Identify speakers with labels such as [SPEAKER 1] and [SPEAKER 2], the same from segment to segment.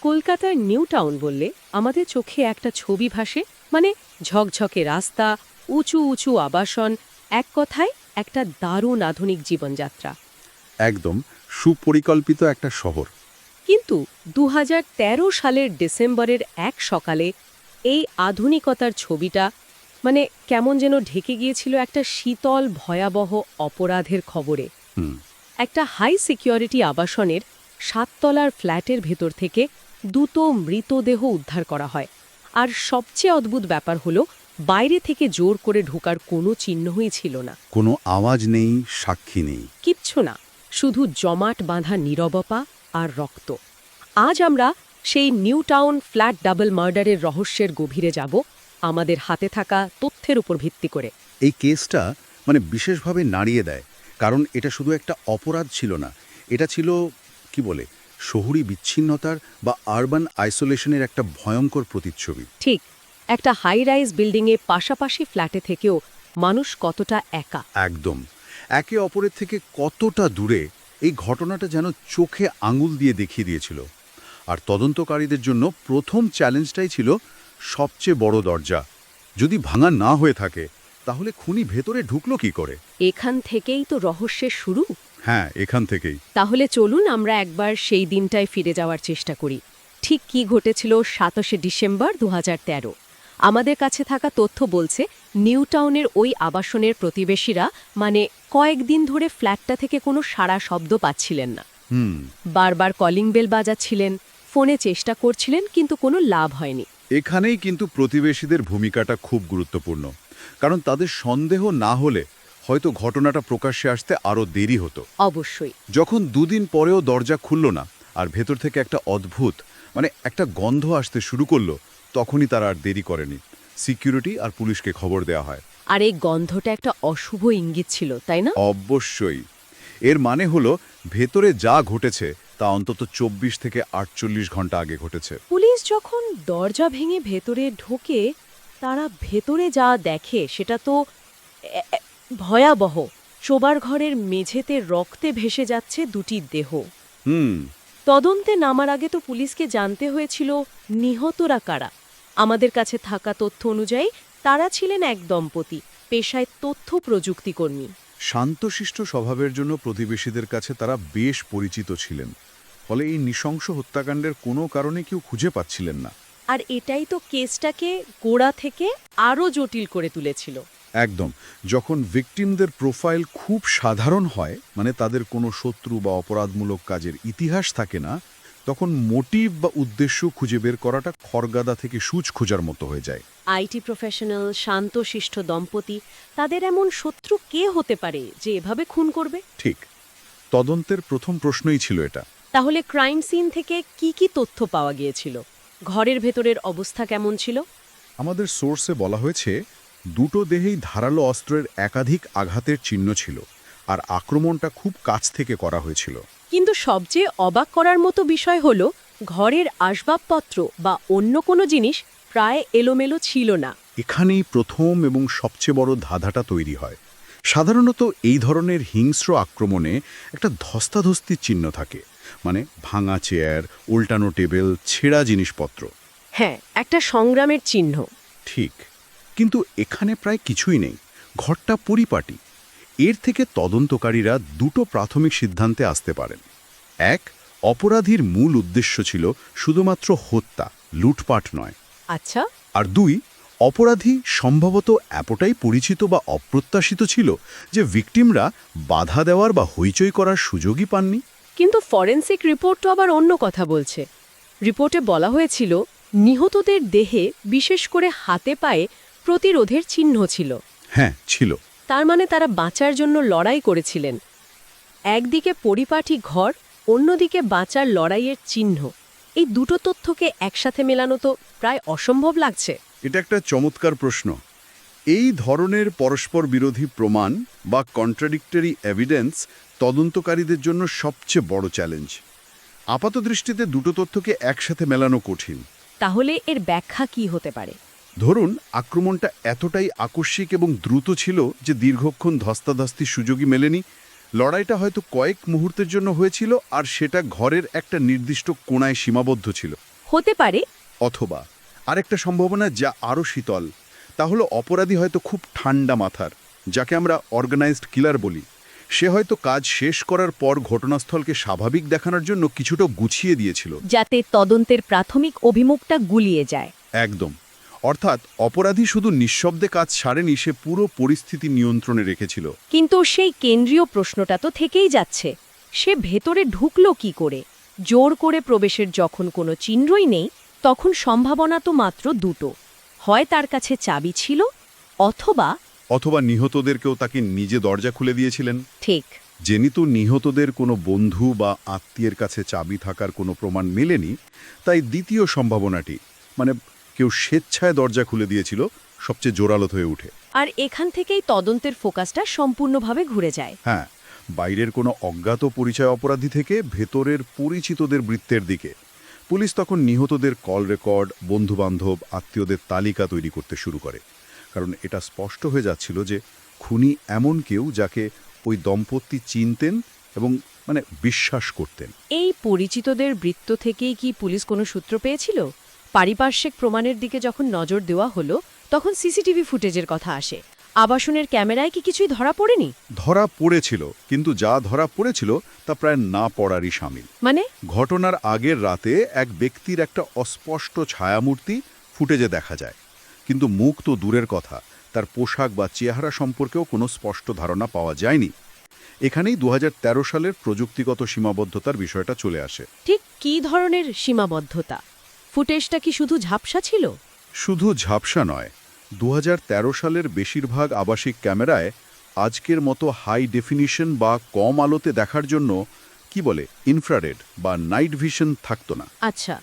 [SPEAKER 1] কলকাতার new town বললে আমাদের চোখে একটা ছবি ভাসে, মানে ঝকঝকে রাস্তা, উঁচু উঁচু আবাসন, এক কথায় একটা দারুণ আধুনিক জীবনযাত্রা।
[SPEAKER 2] একদম সুপরিকল্পিত একটা শহর।
[SPEAKER 1] কিন্তু ২০১৩ সালের ডিসেম্বরের এক সকালে এই আধুনিকতার ছবিটা মানে কেমন যেন ঢেকে গিয়েছিল একটা শীতল ভয়াবহ অপরাধের খবরে। একটা হাই সিকিউরিটি আবাসনের ৭ তলার ফ্ল্যাটের ভেতর থেকে দুটো মৃতদেহ উদ্ধার করা হয়। আর সবচেয়ে অদ্ভুত ব্যাপার হলো বাইরে থেকে জোর করে ঢোকার কোনো চিহ্নই ছিল না,
[SPEAKER 2] কোনো আওয়াজ নেই, সাক্ষী নেই।
[SPEAKER 1] কিচ্ছু না, শুধু জমাট বাঁধা নীরবতা আর রক্ত। আজ আমরা সেই নিউ টাউন ফ্ল্যাট ডাবল মার্ডারের রহস্যের গভীরে যাব, আমাদের হাতে থাকা তথ্যের উপর ভিত্তি করে।
[SPEAKER 2] এই কেসটা বিশেষভাবে নাড়িয়ে দেয়, কারণ এটা শুধু একটা অপরাধ ছিল না, এটা ছিল কি বলে শহুরি বিচ্ছিন্নতার বা আরবান আইসোলেশনের একটা ভয়ঙ্কর প্রতিচ্ছবি।
[SPEAKER 1] ঠিক, একটা হাই রাইজ বিল্ডিংয়ে পাশাপাশি ফ্ল্যাটে থেকেও মানুষ কতটা একা।
[SPEAKER 2] একদম একে অপরের থেকে কতটা দূরে, এই ঘটনাটা যেন চোখে আঙুল দিয়ে দেখিয়ে দিয়েছিল। আর তদন্তকারীদের জন্য প্রথম চ্যালেঞ্জটাই ছিল সবচেয়ে বড় দরজা। যদি ভাঙা না হয়ে থাকে তাহলে খুনি ভেতরে ঢুকলো কি করে?
[SPEAKER 1] এখান থেকেই তো রহস্যের শুরু।
[SPEAKER 2] হ্যাঁ, এখান থেকেই।
[SPEAKER 1] তাহলে চলুন আমরা একবার সেই দিনটায় ফিরে যাওয়ার চেষ্টা করি। ঠিক কি ঘটেছিল ২৭শে ডিসেম্বর ২০১৩। আমাদের কাছে থাকা তথ্য বলছে নিউ টাউনের ওই আবাসনের প্রতিবেশীরা মানে কয়েকদিন ধরে ফ্ল্যাটটা থেকে কোনো সাড়া শব্দ পাচ্ছিলেন না। বারবার কলিং বেল বাজাচ্ছিলেন, ফোনে চেষ্টা করছিলেন, কিন্তু কোনো লাভ হয়নি।
[SPEAKER 2] এখানেই কিন্তু প্রতিবেশীদের ভূমিকাটা খুব গুরুত্বপূর্ণ, কারণ তাদের সন্দেহ না হলে হয়তো ঘটনাটা প্রকাশ্যে আসতে আরও দেরি হতো।
[SPEAKER 1] অবশ্যই।
[SPEAKER 2] যখন দুদিন পরেও দরজা খুলল না আর ভেতর থেকে একটা অদ্ভুত একটা গন্ধ আসতে শুরু করলো, তখনই তারা আর দেরি করেনি। সিকিউরিটি আর পুলিশকে খবর দেওয়া হয়।
[SPEAKER 1] আর এই গন্ধটা একটা অশুভ ইঙ্গিত ছিল, তাই না?
[SPEAKER 2] অবশ্যই। এর মানে হলো ভেতরে যা ঘটেছে তা অন্তত ২৪ থেকে ৪৮ ঘন্টা আগে ঘটেছে।
[SPEAKER 1] পুলিশ যখন দরজা ভেঙে ভেতরে ঢোকে, তারা ভেতরে যা দেখে সেটা তো ভয়াবহ। শোবার ঘরের মেঝেতে রক্তে ভেসে যাচ্ছে দুটি দেহ। তদন্তে নামার আগে তো পুলিশকে জানতে হয়েছিল নিহতরা কারা। আমাদের কাছে থাকা তথ্য অনুযায়ী তারা ছিলেন এক দম্পতি, পেশায় তথ্য প্রযুক্তি কর্মী।
[SPEAKER 2] শান্তশিষ্ট স্বভাবের জন্য প্রতিবেশীদের কাছে তারা বেশ পরিচিত ছিলেন, ফলে এই নৃশংস হত্যাকাণ্ডের কোনো কারণে কেউ খুঁজে পাচ্ছিলেন না।
[SPEAKER 1] আর এটাই তো কেসটাকে গোড়া থেকে আরও জটিল করে তুলেছিল।
[SPEAKER 2] একদম। যখন ভিকটিমদের প্রোফাইল খুব সাধারণ হয়, তাদের কোনো শত্রু বা অপরাধমূলক কাজের ইতিহাস থাকে না, তখন মোটিভ বা উদ্দেশ্য খুঁজে বের করাটা খড়গাদা থেকে সূচ খোঁজার মতো হয়ে যায়।
[SPEAKER 1] আইটি প্রফেশনাল, শান্তশিষ্ট দম্পতি, তাদের এমন শত্রু কে হতে পারে যে এভাবে খুন করবে?
[SPEAKER 2] ঠিক, তদন্তের প্রথম প্রশ্নই ছিল এটা।
[SPEAKER 1] তাহলে ক্রাইম সিন থেকে কি কি তথ্য পাওয়া গিয়েছিল? ঘরের ভেতরের অবস্থা কেমন ছিল?
[SPEAKER 2] আমাদের সোর্সে বলা হয়েছে দুটো দেহেই ধারালো অস্ত্রের একাধিক আঘাতের চিহ্ন ছিল, আর আক্রমণটা খুব কাছ থেকে করা হয়েছিল।
[SPEAKER 1] কিন্তু সবচেয়ে অবাক করার মতো বিষয় হলো ঘরের আসবাবপত্র বা অন্য কোনো জিনিস প্রায় এলোমেলো ছিল না।
[SPEAKER 2] এখানেই প্রথম এবং সবচেয়ে বড় ধাঁধাটা তৈরি হয়। সাধারণত এই ধরনের হিংস্র আক্রমণে একটা ধস্তাধস্তির চিহ্ন থাকে, ভাঙা চেয়ার, উল্টানো টেবিল, ছেঁড়া জিনিসপত্র।
[SPEAKER 1] হ্যাঁ, একটা সংগ্রামের চিহ্ন।
[SPEAKER 2] ঠিক, কিন্তু এখানে প্রায় কিছুই নেই। ঘরটা পরিপাটি। এর থেকে তদন্তকারীরা দুটো প্রাথমিক সিদ্ধান্তে আসতে পারেন। এক, অপরাধীর মূল উদ্দেশ্য ছিল শুধুমাত্র হত্যা, লুটপাট নয়।
[SPEAKER 1] আচ্ছা।
[SPEAKER 2] আর দুই, অপরাধী সম্ভবত এতটাই পরিচিত বা অপ্রত্যাশিত ছিল যে ভিকটিমরা বাধা দেওয়ার বা হইচই করার সুযোগই পাননি।
[SPEAKER 1] কিন্তু ফরেনসিক রিপোর্ট তো আবার অন্য কথা বলছে। রিপোর্টে বলা হয়েছিল নিহতদের দেহে, বিশেষ করে হাতে পায়ে, প্রতিরোধের চিহ্ন ছিল।
[SPEAKER 2] হ্যাঁ, ছিল।
[SPEAKER 1] তার মানে তারা বাঁচার জন্য লড়াই করেছিলেন। একদিকে পরিপাটি ঘর, অন্যদিকে বাঁচার লড়াইয়ের চিহ্ন। এই দুটো তথ্যকে একসাথে মেলানো তো প্রায় অসম্ভব লাগছে।
[SPEAKER 2] এটা একটা চমৎকার প্রশ্ন। এই ধরনের পরস্পর বিরোধী প্রমাণ বা কন্ট্রাডিক্টরি এভিডেন্স তদন্তকারীদের জন্য সবচেয়ে বড় চ্যালেঞ্জ। আপাতদৃষ্টিতে দুটো তথ্যকে একসাথে মেলানো কঠিন।
[SPEAKER 1] তাহলে এর ব্যাখ্যা কি হতে পারে?
[SPEAKER 2] ধরুন, আক্রমণটা এতটাই আকস্মিক এবং দ্রুত ছিল যে দীর্ঘক্ষণ ধস্তাধস্তির সুযোগই মেলেনি। লড়াইটা হয়তো কয়েক মুহূর্তের জন্য হয়েছিল, আর সেটা ঘরের একটা নির্দিষ্ট কোণায় সীমাবদ্ধ ছিল।
[SPEAKER 1] হতে পারে।
[SPEAKER 2] অথবা আরেকটা সম্ভাবনা যা আরও শীতল, তা হলো অপরাধী হয়তো খুব ঠান্ডা মাথার, যাকে আমরা অর্গানাইজড কিলার বলি। সে হয়তো কাজ শেষ করার পর ঘটনাস্থলকে স্বাভাবিক দেখানোর জন্য কিছুটা গুছিয়ে দিয়েছিল।
[SPEAKER 1] যাতে তদন্তের প্রাথমিক অভিমুখটা গুলিয়ে যায়।
[SPEAKER 2] একদম। অর্থাৎ অপরাধী শুধু নিঃশব্দে কাজ ছাড়েনি, সে পুরো পরিস্থিতি নিয়ন্ত্রণে রেখেছিল।
[SPEAKER 1] কিন্তু সেই কেন্দ্রীয় প্রশ্নটা তো থেকেই যাচ্ছে, সে ভেতরে ঢুকলো কি করে? জোর করে প্রবেশের যখন কোনো চিহ্নই নেই, তখন সম্ভাবনা তো মাত্র দুটো। হয় তার কাছে চাবি ছিল, অথবা
[SPEAKER 2] অথবা নিহতদেরকেও তাকে নিজে দরজা খুলে দিয়েছিলেন।
[SPEAKER 1] ঠিক।
[SPEAKER 2] যেহেতু নিহতদের কোনো বন্ধু বা আত্মীয়ের কাছে চাবি থাকার কোনো প্রমাণ মেলেনি, তাই দ্বিতীয় সম্ভাবনাটি, মানে কেউ স্বেচ্ছায় দরজা খুলে দিয়েছিল, সবচেয়ে জোরালো হয়ে ওঠে।
[SPEAKER 1] আর এখান থেকেই তদন্তের ফোকাসটা সম্পূর্ণভাবে ঘুরে যায়।
[SPEAKER 2] হ্যাঁ, বাইরের কোনো অজ্ঞাত পরিচয় অপরাধী থেকে ভেতরের পরিচিতদের বৃত্তের দিকে। পুলিশ তখন নিহতদের কল রেকর্ড, বন্ধুবান্ধব, আত্মীয়দের তালিকা তৈরি করতে শুরু করে, কারণ এটা স্পষ্ট হয়ে যাচ্ছিল যে খুনি এমন কেউ যাকে ওই দম্পতি চিনতেন এবং বিশ্বাস করতেন।
[SPEAKER 1] এই পরিচিতদের বৃত্ত থেকেই কি পুলিশ কোনো সূত্র পেয়েছিল? পারিপার্শ্বিক প্রমাণের দিকে যখন নজর দেওয়া হলো, তখন সিসিটিভি ফুটেজের কথা আসে। আবাসনের ক্যামেরায় কি কিছুই ধরা পড়েনি?
[SPEAKER 2] ধরা পড়েছিল, কিন্তু যা ধরা পড়েছিল তা প্রায় না পড়ারই শামিল।
[SPEAKER 1] মানে?
[SPEAKER 2] ঘটনার আগের রাতে এক ব্যক্তির একটা অস্পষ্ট ছায়ামূর্তি ফুটেজে দেখা যায়, কিন্তু মুখ তো দূরের কথা, তার পোশাক বা চেহারা সম্পর্কেও কোনো স্পষ্ট ধারণা পাওয়া যায়নি। এখানেই 2013 সালের প্রযুক্তিগত সীমাবদ্ধতার বিষয়টা চলে আসে।
[SPEAKER 1] ঠিক কী ধরনের সীমাবদ্ধতা? ফুটেজটা কি শুধু ঝাপসা ছিল?
[SPEAKER 2] শুধু ঝাপসা নয়, 2013 সালের বেশিরভাগ আবাসিক ক্যামেরায় আজকের মতো হাই ডেফিনিশন বা কম আলোতে দেখার জন্য ইনফ্রারেড বা নাইট ভিশন থাকতো না।
[SPEAKER 1] আচ্ছা।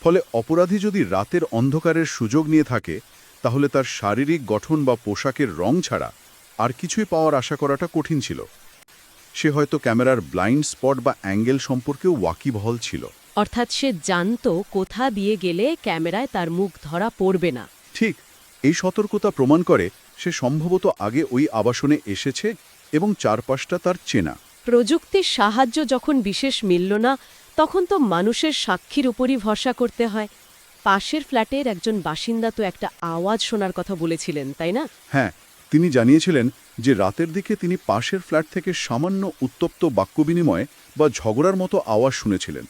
[SPEAKER 2] ফলে অপরাধী যদি রাতের অন্ধকারের সুযোগ নিয়ে থাকে, তাহলে তার শারীরিক গঠন বা পোশাকের রং ছাড়া আর কিছুই পাওয়ার আশা করাটা কঠিন ছিল। সে হয়তো ক্যামেরার ব্লাইন্ড স্পট বা অ্যাঙ্গেল সম্পর্কেও ওয়াকিবহল ছিল।
[SPEAKER 1] অর্থাৎ সে জানতো কোথা দিয়ে গেলে ক্যামেরায় তার মুখ ধরা পড়বে না।
[SPEAKER 2] ঠিক। এই সতর্কতা প্রমাণ করে সে সম্ভবত আগে ওই আবাসনে এসেছে এবং চারপাশটা তার চেনা।
[SPEAKER 1] প্রযুক্তির সাহায্য যখন বিশেষ মিলল না, তখন তো মানুষের সাক্ষীর উপরই ভরসা করতে হয়। পাশের ফ্ল্যাটের একজন বাসিন্দা তো একটা আওয়াজ শোনার কথা বলেছিলেন, তাই না?
[SPEAKER 2] হ্যাঁ, তিনি জানিয়েছিলেন যে রাতের দিকে তিনি পাশের ফ্ল্যাট থেকে সামান্য উত্তপ্ত বাক্য বিনিময় বা ঝগড়ার মতো আওয়াজ শুনেছিলেন,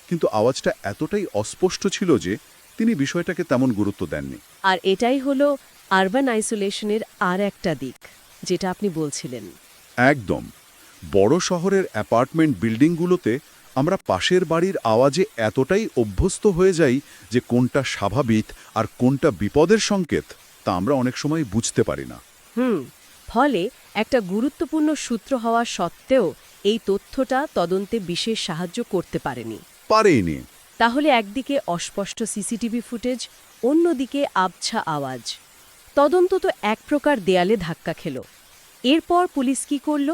[SPEAKER 2] কিন্তু আওয়াজটা এতটাই অস্পষ্ট ছিল যে তিনি বিষয়টাকে তেমন গুরুত্ব দেননি।
[SPEAKER 1] আর এটাই হলো আরবান আইসোলেশনের আর একটা দিক, যেটা আপনি বলছিলেন।
[SPEAKER 2] একদম। বড় শহরের অ্যাপার্টমেন্ট বিল্ডিংগুলোতে আমরা পাশের বাড়ির আওয়াজে এতটাই অভ্যস্ত হয়ে যাই যে কোনটা স্বাভাবিক আর কোনটা বিপদের সংকেত তা আমরা অনেক সময় বুঝতে পারি না।
[SPEAKER 1] ফলে একটা গুরুত্বপূর্ণ সূত্র হওয়া সত্ত্বেও এই তথ্যটা তদন্তে বিশেষ সাহায্য করতে পারেনি।
[SPEAKER 2] পারেইনি।
[SPEAKER 1] তাহলে একদিকে অস্পষ্ট সিসিটিভি ফুটেজ, অন্যদিকে আবছা আওয়াজ। তদন্ত তো এক প্রকার দেয়ালে ধাক্কা খেল। এরপর পুলিশ কি করল?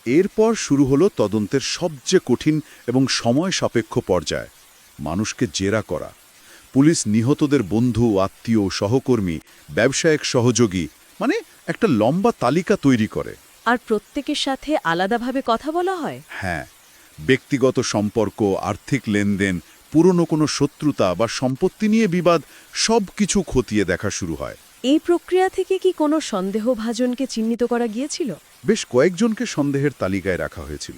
[SPEAKER 2] এরপর শুরু হলো তদন্তের সবচেয়ে কঠিন এবং সময় সাপেক্ষ পর্যায়, মানুষকে জেরা করা। পুলিশ নিহতদের বন্ধু, আত্মীয়, সহকর্মী, ব্যবসায়িক সহযোগী, একটা লম্বা তালিকা তৈরি করে।
[SPEAKER 1] আর প্রত্যেকের সাথে আলাদাভাবে কথা বলা হয়?
[SPEAKER 2] হ্যাঁ, ব্যক্তিগত সম্পর্ক, আর্থিক লেনদেন, পুরনো কোনো শত্রুতা বা সম্পত্তি নিয়ে বিবাদ, সব কিছু খতিয়ে দেখা শুরু হয়।
[SPEAKER 1] এই প্রক্রিয়া থেকে কি কোনো সন্দেহভাজনকে চিহ্নিত করা গিয়েছিল?
[SPEAKER 2] বেশ কয়েকজনকে সন্দেহের তালিকায় রাখা হয়েছিল।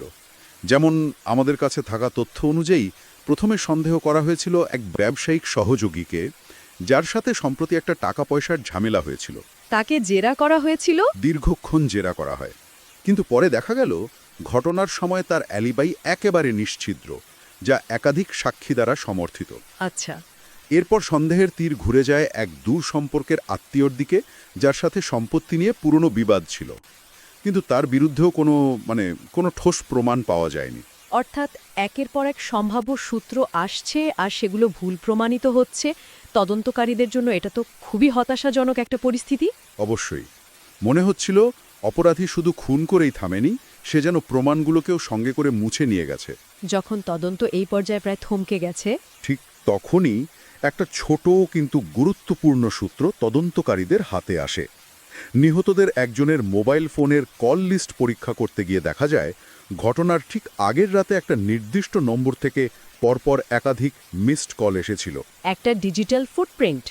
[SPEAKER 2] যেমন আমাদের কাছে থাকা তথ্য অনুযায়ী প্রথমে সন্দেহ করা হয়েছিল এক ব্যবসায়িক সহযোগীকে, যার সাথে সম্প্রতি একটা টাকা পয়সার ঝামেলা হয়েছিল।
[SPEAKER 1] তাকে জেরা করা হয়েছিল?
[SPEAKER 2] দীর্ঘক্ষণ জেরা করা হয়, কিন্তু পরে দেখা গেল ঘটনার সময় তার অ্যালিবাই একেবারে নিশ্ছিদ্র, যা একাধিক সাক্ষী দ্বারা সমর্থিত।
[SPEAKER 1] আচ্ছা।
[SPEAKER 2] এরপর সন্দেহের তীর ঘুরে যায় এক দূর সম্পর্কের আত্মীয়র দিকে, যার সাথে সম্পত্তি নিয়ে পুরনো বিবাদ ছিল, কিন্তু তার বিরুদ্ধেও কোনো ঠোস প্রমাণ পাওয়া যায়নি।
[SPEAKER 1] অর্থাৎ একের পর এক সম্ভাব্য সূত্র আসছে আর সেগুলো ভুল প্রমাণিত হচ্ছে। তদন্তকারীদের জন্য এটা তো খুবই হতাশাজনক একটা পরিস্থিতি।
[SPEAKER 2] অবশ্যই। মনে হচ্ছিল অপরাধী শুধু খুন করেই থামেনি, সে যেন প্রমাণগুলোকেও সঙ্গে করে মুছে নিয়ে গেছে।
[SPEAKER 1] যখন তদন্ত এই পর্যায়ে প্রায় থমকে গেছে,
[SPEAKER 2] ঠিক তখনই একটা ছোট কিন্তু গুরুত্বপূর্ণ সূত্র তদন্তকারীদের হাতে আসে। নিহতদের একজনের মোবাইল ফোনের কল লিস্ট পরীক্ষা করতে গিয়ে দেখা যায় ঘটনার ঠিক আগের রাতে একটা নির্দিষ্ট নম্বর থেকে পরপর একাধিক মিসড কল এসেছিল।
[SPEAKER 1] একটা ডিজিটাল ফুটপ্রিন্ট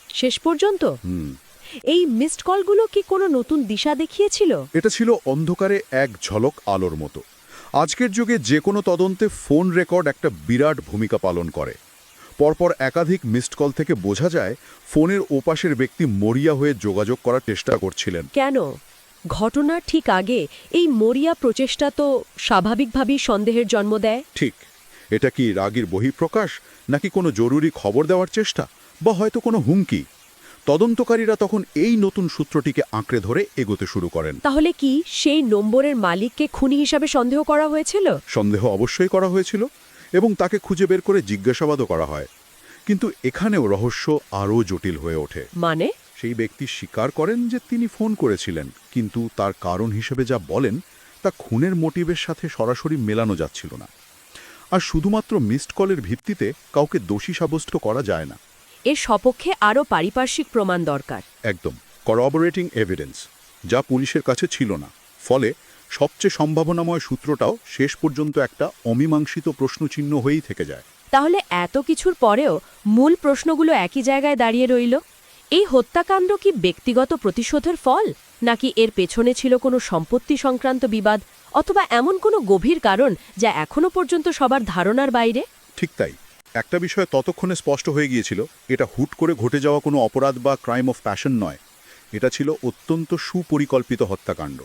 [SPEAKER 1] শেষ পর্যন্ত। এই মিসড কলগুলো কি কোনো নতুন দিশা দেখিয়েছিল?
[SPEAKER 2] এটা ছিল অন্ধকারে এক ঝলক আলোর মতো। আজকের যুগে যে কোনো তদন্তে ফোন রেকর্ড একটা বিরাট ভূমিকা পালন করে। পরপর একাধিক মিসড কল থেকে বোঝা যায় ফোনের ওপাশের ব্যক্তি মরিয়া হয়ে যোগাযোগ করার চেষ্টা করছিলেন।
[SPEAKER 1] কেন? ঘটনার ঠিক আগে এই মরিয়া প্রচেষ্টা তো স্বাভাবিকভাবেই সন্দেহের জন্ম দেয়।
[SPEAKER 2] ঠিক, এটা কি রাগীর বহিঃপ্রকাশ, নাকি কোনো জরুরি খবর দেওয়ার চেষ্টা, বা হয়তো কোনো হুমকি? তদন্তকারীরা তখন এই নতুন সূত্রটিকে আঁকড়ে ধরে এগোতে শুরু করেন।
[SPEAKER 1] তাহলে কি সেই নম্বরের মালিককে খুনি হিসাবে সন্দেহ করা হয়েছিল?
[SPEAKER 2] সন্দেহ অবশ্যই করা হয়েছিল এবং তাকে খুঁজে বের করে জিজ্ঞাসাবাদও করা হয়। কিন্তু এখানেও রহস্য আরও জটিল হয়ে ওঠে।
[SPEAKER 1] মানে?
[SPEAKER 2] সেই ব্যক্তি স্বীকার করেন যে তিনি ফোন করেছিলেন, কিন্তু তার কারণ হিসেবে যা বলেন তা খুনের মোটিভের সাথে সরাসরি মেলানো যাচ্ছিল না। আর শুধুমাত্র মিসড কলের ভিত্তিতে কাউকে দোষী সাব্যস্ত করা যায় না।
[SPEAKER 1] এর সপক্ষে আরও পারিপার্শ্বিক প্রমাণ দরকার।
[SPEAKER 2] একদম, করোবরেটিং এভিডেন্স, যা পুলিশের কাছে ছিল না। ফলে সবচেয়ে সম্ভাবনাময় সূত্রটাও শেষ পর্যন্ত একটা অমীমাংসিত প্রশ্নচিহ্ন হয়েই থেকে যায়।
[SPEAKER 1] তাহলে এত কিছুর পরেও মূল প্রশ্নগুলো একই জায়গায় দাঁড়িয়ে রইল। এই হত্যাকাণ্ড কি ব্যক্তিগত প্রতিশোধের ফল, নাকি এর পেছনে ছিল কোনো সম্পত্তি সংক্রান্ত বিবাদ, অথবা এমন কোনো গভীর কারণ যা এখনো পর্যন্ত সবার ধারণার বাইরে?
[SPEAKER 2] ঠিক তাই। একটা বিষয় ততক্ষণে স্পষ্ট হয়ে গিয়েছিল, এটা হুট করে ঘটে যাওয়া কোনো অপরাধ বা ক্রাইম অফ প্যাশন নয়। এটা ছিল অত্যন্ত সুপরিকল্পিত হত্যাকাণ্ড।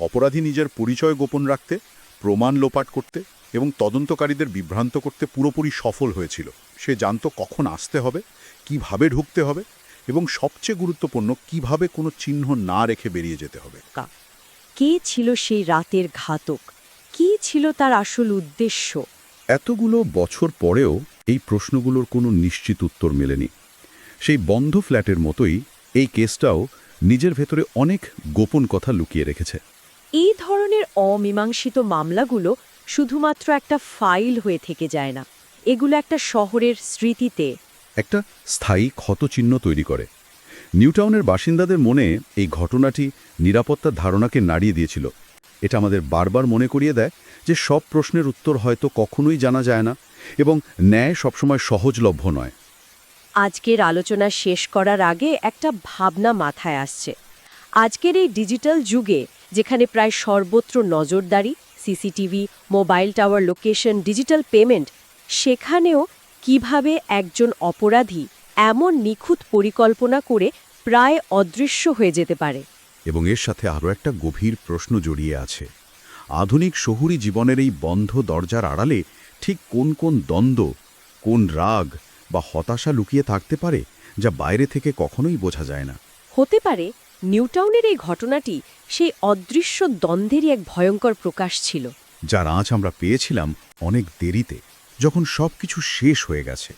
[SPEAKER 2] অপরাধী নিজের পরিচয় গোপন রাখতে, প্রমাণ লোপাট করতে এবং তদন্তকারীদের বিভ্রান্ত করতে পুরোপুরি সফল হয়েছিল। সে জানত কখন আসতে হবে, কিভাবে ঢুকতে হবে এবং সবচেয়ে গুরুত্বপূর্ণ কিভাবে কোনো চিহ্ন না রেখে বেরিয়ে যেতে হবে।
[SPEAKER 1] কে ছিল সেই রাতের ঘাতক? কি ছিল তার আসল উদ্দেশ্য?
[SPEAKER 2] এতগুলো বছর পরেও এই প্রশ্নগুলোর কোনো নিশ্চিত উত্তর মেলেনি। সেই বন্ধ ফ্ল্যাটের মতোই এই কেসটাও নিজের ভেতরে অনেক গোপন কথা লুকিয়ে রেখেছে।
[SPEAKER 1] এই ধরনের অমীমাংসিত মামলাগুলো শুধুমাত্র একটা ফাইল হয়ে থেকে যায় না, এগুলো একটা শহরের স্মৃতিতে
[SPEAKER 2] একটা স্থায়ী ক্ষতচিহ্ন তৈরি করে। নিউটাউনের বাসিন্দাদের মনে এই ঘটনাটি নিরাপত্তার ধারণাকে নাড়িয়ে দিয়েছিল। এটা আমাদের বারবার মনে করিয়ে দেয় যে সব প্রশ্নের উত্তর হয়তো কখনোই জানা যায় না এবং ন্যায় সবসময় সহজলভ্য নয়।
[SPEAKER 1] আজকের আলোচনা শেষ করার আগে একটা ভাবনা মাথায় আসছে। আজকের এই ডিজিটাল যুগে, যেখানে প্রায় সর্বত্র নজরদারি, CCTV, mobile tower location, digital payment, সেখানেও কিভাবে একজন অপরাধী এমন নিখুঁত পরিকল্পনা করে প্রায় অদৃশ্য হয়ে যেতে পারে?
[SPEAKER 2] এবং এর সাথে আরও একটা গভীর প্রশ্ন জড়িয়ে আছে। আধুনিক শহুরি জীবনের এই বন্ধ দরজার আড়ালে ঠিক কোন কোন দ্বন্দ্ব, কোন রাগ বা হতাশা লুকিয়ে থাকতে পারে, যা বাইরে থেকে কখনোই বোঝা যায় না।
[SPEAKER 1] হতে পারে নিউটাউনের এই ঘটনাটি সেই অদৃশ্য দ্বন্দ্বেরই এক ভয়ঙ্কর প্রকাশ ছিল,
[SPEAKER 2] যার আঁচ আমরা পেয়েছিলাম অনেক দেরিতে, যখন সব কিছু শেষ হয়ে গেছে।